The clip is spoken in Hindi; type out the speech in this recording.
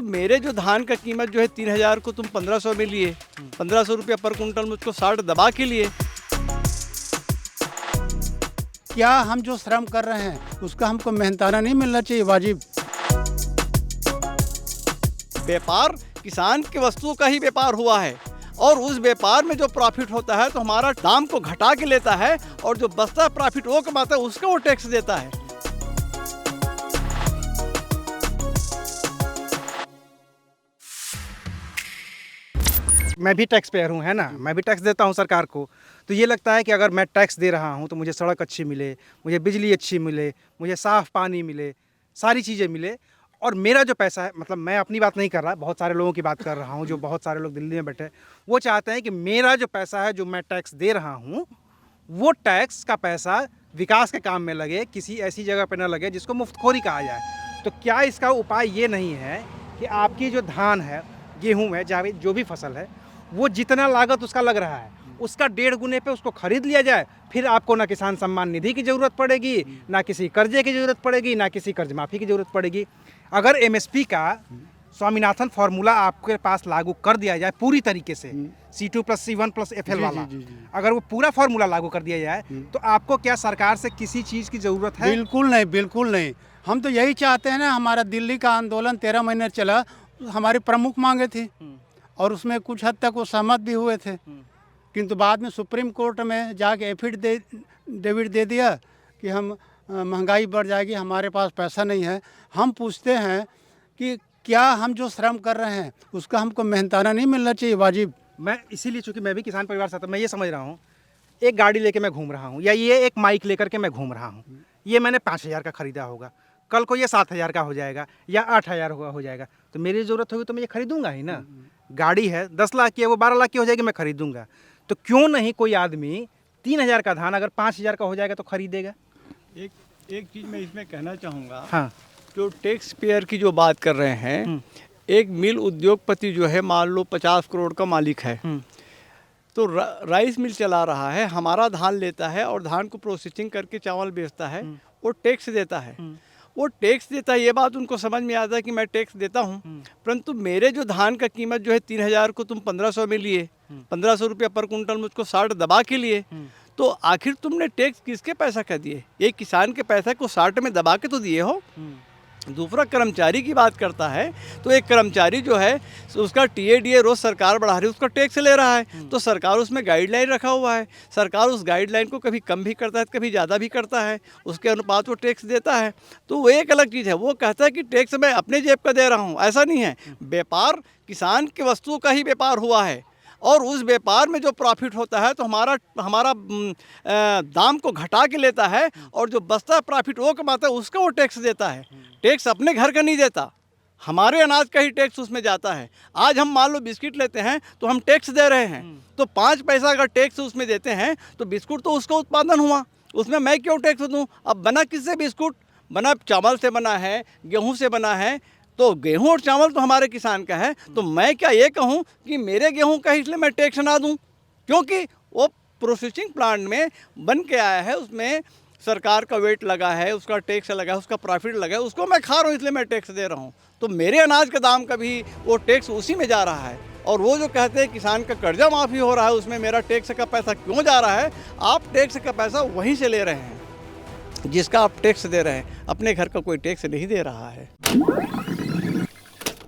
परंतु मेरे जो धान का कीमत जो है 3000 को तुम 1500 में लिए, 1500 रुपया पर कुंटल में उसको 60 दबा के लिए। क्या हम जो श्रम कर रहे हैं उसका हमको मेहनताना नहीं मिलना चाहिए वाजिब? व्यापार किसान के वस्तुओं का ही व्यापार हुआ है और उस व्यापार में जो प्रॉफिट होता है तो हमारा दाम को घटा के लेता है और जो बचता है प्रॉफिट वो कमाता है उसका वो टैक्स देता है। मैं भी टैक्स पेयर हूँ, है ना, मैं भी टैक्स देता हूँ सरकार को। तो ये लगता है कि अगर मैं टैक्स दे रहा हूँ तो मुझे सड़क अच्छी मिले, मुझे बिजली अच्छी मिले, मुझे साफ़ पानी मिले, सारी चीज़ें मिले। और मेरा जो पैसा है, मतलब मैं अपनी बात नहीं कर रहा, बहुत सारे लोगों की बात कर रहा हूँ, जो बहुत सारे लोग दिल्ली में बैठे हैं, वो चाहते हैं कि मेरा जो पैसा है जो मैं टैक्स दे रहा हूँ वो टैक्स का पैसा विकास के काम में लगे, किसी ऐसी जगह पर न लगे जिसको मुफ्तखोरी कहा जाए। तो क्या इसका उपाय ये नहीं है कि आपकी जो धान है, गेहूँ है, चाहे जो भी फसल है, वो जितना लागत उसका लग रहा है उसका 1.5 गुने पे उसको खरीद लिया जाए। फिर आपको ना किसान सम्मान निधि की ज़रूरत पड़ेगी, ना किसी कर्जे की ज़रूरत पड़ेगी, ना किसी कर्ज माफ़ी की ज़रूरत पड़ेगी। अगर एमएसपी का स्वामीनाथन फार्मूला आपके पास लागू कर दिया जाए पूरी तरीके से, C2+C1+FL वाला, अगर वो पूरा फार्मूला लागू कर दिया जाए तो आपको क्या सरकार से किसी चीज़ की ज़रूरत है? बिल्कुल नहीं, बिल्कुल नहीं। हम तो यही चाहते हैं ना, हमारा दिल्ली का आंदोलन 13 महीने चला, हमारी प्रमुख मांगे थी और उसमें कुछ हद तक वो सहमत भी हुए थे, किंतु बाद में सुप्रीम कोर्ट में जाके एफिडेविट दे दिया कि हम महंगाई बढ़ जाएगी, हमारे पास पैसा नहीं है। हम पूछते हैं कि क्या हम जो श्रम कर रहे हैं उसका हमको मेहनताना नहीं मिलना चाहिए वाजिब? मैं इसीलिए, चूँकि मैं भी किसान परिवार से आता हूं, मैं ये समझ रहा हूँ, एक गाड़ी लेके मैं घूम रहा हूँ या ये एक माइक लेकर के मैं घूम रहा हूँ, ये मैंने 5000 का ख़रीदा होगा, कल को ये 7000 का हो जाएगा या 8000 हो जाएगा, तो मेरी ज़रूरत होगी तो मैं ये खरीदूंगा ही ना। गाड़ी है 10 लाख की है, वो 12 लाख की हो जाएगी, मैं खरीदूंगा। तो क्यों नहीं कोई आदमी 3000 का धान अगर 5000 का हो जाएगा तो खरीदेगा? एक चीज़ मैं इसमें कहना चाहूँगा, हाँ, जो टैक्स पेयर की जो बात कर रहे हैं, एक मिल उद्योगपति जो है मान लो 50 करोड़ का मालिक है, तो राइस मिल चला रहा है, हमारा धान लेता है और धान को प्रोसेसिंग करके चावल बेचता है, वो टैक्स देता है। वो टैक्स देता है, ये बात उनको समझ में आता है कि मैं टैक्स देता हूँ, परंतु मेरे जो धान का कीमत जो है 3000 को तुम 1500 में लिए, 1500 रुपया पर कुंटल में उसको 60 दबा के लिए, तो आखिर तुमने टैक्स किसके पैसा कह दिए? एक किसान के पैसा को 60 में दबा के तो दिए हो। दूसरा कर्मचारी की बात करता है, तो एक कर्मचारी जो है उसका टीएडीए रोज़ सरकार बढ़ा रही है, उसका टैक्स ले रहा है, तो सरकार उसमें गाइडलाइन रखा हुआ है, सरकार उस गाइडलाइन को कभी कम भी करता है, कभी ज़्यादा भी करता है, उसके अनुपात वो टैक्स देता है। तो वो एक अलग चीज़ है, वो कहता है कि टैक्स मैं अपने जेब का दे रहा हूँ, ऐसा नहीं है। व्यापार किसान के वस्तुओं का ही व्यापार हुआ है और उस व्यापार में जो प्रॉफिट होता है तो हमारा दाम को घटा के लेता है और जो बचता है प्रॉफिट वो कमाता है उसका वो टैक्स देता है। टैक्स अपने घर का नहीं देता, हमारे अनाज का ही टैक्स उसमें जाता है। आज हम मान लो बिस्किट लेते हैं तो हम टैक्स दे रहे हैं, तो 5 पैसा अगर टैक्स उसमें देते हैं तो बिस्कुट तो उसका उत्पादन हुआ, उसमें मैं क्यों टैक्स दूँ? अब बना किससे बिस्कुट? बना चावल से बना है, गेहूँ से बना है, तो गेहूं और चावल तो हमारे किसान का है, तो मैं क्या ये कहूं कि मेरे गेहूं का इसलिए मैं टैक्स ना दूं? क्योंकि वो प्रोसेसिंग प्लांट में बन के आया है, उसमें सरकार का वेट लगा है, उसका टैक्स लगा है, उसका प्रॉफिट लगा है, उसको मैं खा रहा हूँ इसलिए मैं टैक्स दे रहा हूँ। तो मेरे अनाज का दाम का भी वो टैक्स उसी में जा रहा है। और वो जो कहते हैं किसान का कर्जा माफ़ी हो रहा है, उसमें मेरा टैक्स का पैसा क्यों जा रहा है? आप टैक्स का पैसा वहीं से ले रहे हैं जिसका आप टैक्स दे रहे हैं, अपने घर का कोई टैक्स नहीं दे रहा है।